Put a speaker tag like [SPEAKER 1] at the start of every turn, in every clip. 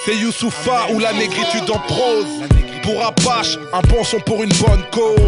[SPEAKER 1] C'est Youssoupha ou la négritude en prose. Pour Apache, un bon son pour une bonne cause.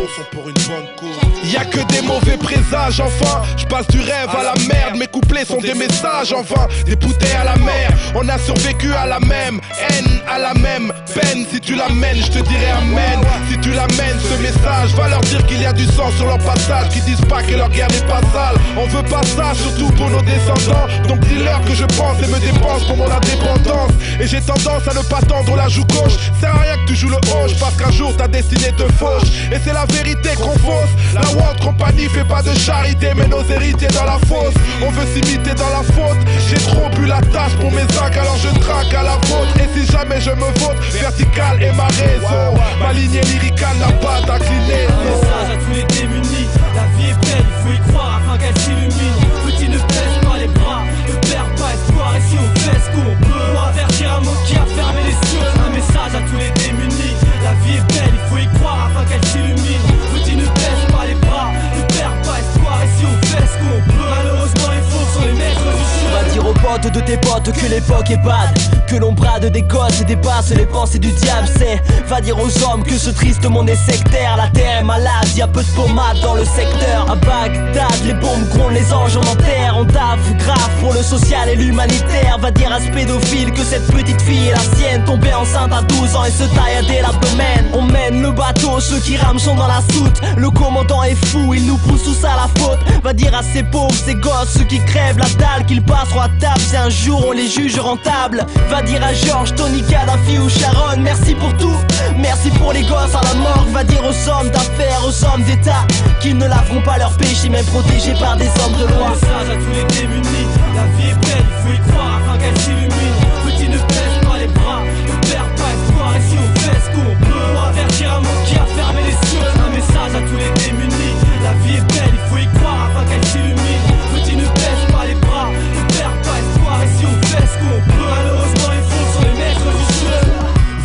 [SPEAKER 1] Y'a que des mauvais présages, enfin. Je passe du rêve à la merde. Mes couplets sont des messages en vain. Des bouteilles à la mer. On a survécu à la même haine, à la même peine. Si tu l'amènes, je te dirai amen. Si tu l'amènes, ce message va leur dire qu'il y a du sang sur leur passage. Qui disent pas que leur guerre n'est pas sale. On veut pas ça, surtout pour nos descendants. Donc dis-leur que je pense et me dépense pour mon indépendance. Et j'ai tendance à ne pas tendre la joue gauche. Sert à rien que tu joues le hoche, parce qu'un jour ta destinée te fauche. Et c'est la vérité qu'on fausse. La World Company fait pas de charité, mais nos héritiers dans la fosse. On veut s'imiter dans la faute. J'ai trop bu la tasse pour mes sacs, alors je traque à la vôtre. Et si jamais je me vote, vertical est ma raison. Ma lignée lyricale n'a pas d'inclinaison.
[SPEAKER 2] Un message à tous les démunis. La vie est belle, il faut y croire afin qu'elle s'illumine. Petit, ne baisse pas les bras, ne perds pas espoir. Et si on fait ce qu'on peut, pour avertir un mot qui a fermé les cieux. Un message à tous les démunis. La vie est belle, il faut y croire afin qu'elle s'illumine. Petit, ne baisse pas les bras, ne perds pas espoir. Et si on fait ce qu'on peut, malheureusement les faux sont les maîtres du jeu.
[SPEAKER 3] Va dire aux potes de tes potes que l'époque est bad, que l'on brade des gosses et dépasse les pensées du diable. C'est, va dire aux hommes que ce triste monde est sectaire. La terre est malade, y'a peu de pommade dans le secteur. À Bagdad, les bombes grondent, les anges en enterrent. On taffe grave pour le social et l'humanitaire. Va dire à ce pédophile que cette petite fille est la sienne. Tombée enceinte à 12 ans et se taillader l'abdomen. On mène le bateau, ceux qui rament sont dans la soute. Le commandant est fou, il nous pousse tous à la faute. Va dire à ces pauvres, ces gosses, ceux qui crèvent la dalle, qu'ils passeront à table si un jour on les juge rentables. Va dire à Georges, Tony, Kadhafi ou Sharon, merci pour tout, merci pour les gosses à la mort. Va dire aux hommes d'affaires, aux hommes d'état, qu'ils ne laveront pas leurs péchés, même protégés par des hommes de loi.
[SPEAKER 2] Un message à tous les démunis. La vie est belle, il faut y croire afin qu'elle s'illumine. Petit, ne baisse pas les bras, ne perds pas espoir. Et si on fait ce qu'on peut, pour avertir un monde qui a fermé les cieux. Un message à tous les démunis. La vie est belle, il faut y croire afin qu'elle s'illumine. Petit, ne baisse pas les bras, ne perds pas espoir. Et si on fait ce qu'on peut, malheureusement les faux sont les maîtres du jeu.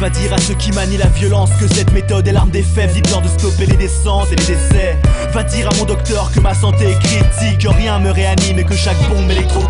[SPEAKER 3] Va dire à ceux qui manient la violence que cette méthode est l'arme des faibles. Dites-leur de stopper les descentes et les décès. Va dire à mon docteur que ma santé est critique, que rien me réanime et que chaque bombe m'électrocute.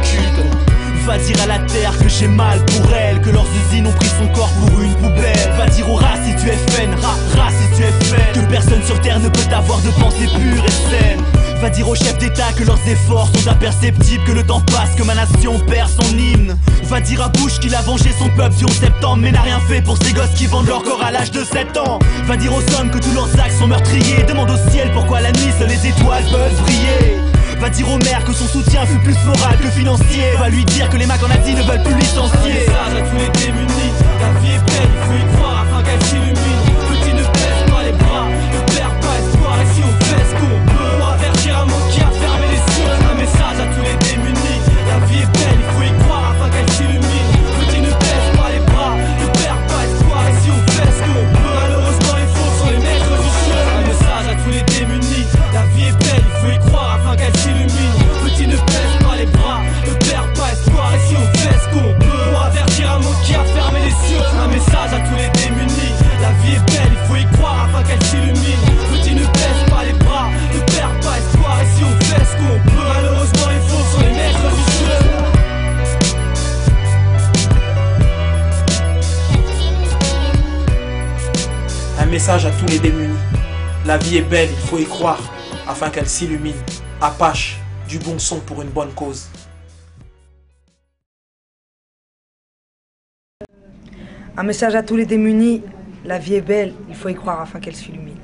[SPEAKER 3] Va dire à la terre que j'ai mal pour elle, que leurs usines ont pris son corps pour une poubelle. Va dire aux rats si tu es faine, rat si tu es faine, que personne sur terre ne peut avoir de pensée pure et saine. Va dire aux chefs d'état que leurs efforts sont imperceptibles, que le temps passe, que ma nation perd son hymne. Va dire à Bush qu'il a vengé son peuple du 11 septembre, mais n'a rien fait pour ces gosses qui vendent leur corps à l'âge de 7 ans. Va dire aux hommes que tous leurs actes sont meurtriers. Demande au ciel pourquoi la nuit seules les étoiles peuvent briller. Va dire au maire que son soutien fut plus moral que financier. Va lui dire que les Macs en Asie ne veulent plus licencier.
[SPEAKER 2] Un message à tous les démunis. La vie est belle, il faut y croire afin qu'elle s'illumine. Petit, ne baisse pas les bras, ne perds pas espoir. Et si on fait ce qu'on peut, pour avertir un monde qui a fermé les cieux. Un message à tous les démunis. La vie est belle, il faut y croire afin qu'elle s'illumine. Petit, ne baisse pas les bras, ne perds pas espoir. Et si on fait ce qu'on peut, malheureusement les faux sont les maîtres du jeu. Un message à tous les démunis. La vie est belle, il faut y croire afin qu'elle s'illumine. Petit, ne baisse pas les bras, ne perds pas espoir. Et si on fait ce qu'on peut, pour avertir un monde qui a fermé les cieux. Un message à tous les démunis. La vie est belle, il faut y croire afin qu'elle s'illumine. Petit, ne baisse pas les bras, ne perds pas espoir. Et si on fait ce qu'on peut, malheureusement les faux sont les maîtres du jeu.
[SPEAKER 4] Un message à tous les démunis. La vie est belle, il faut y croire afin qu'elle s'illumine. Apache, du bon son pour une bonne cause.
[SPEAKER 5] Un message à tous les démunis. La vie est belle, il faut y croire afin qu'elle s'illumine.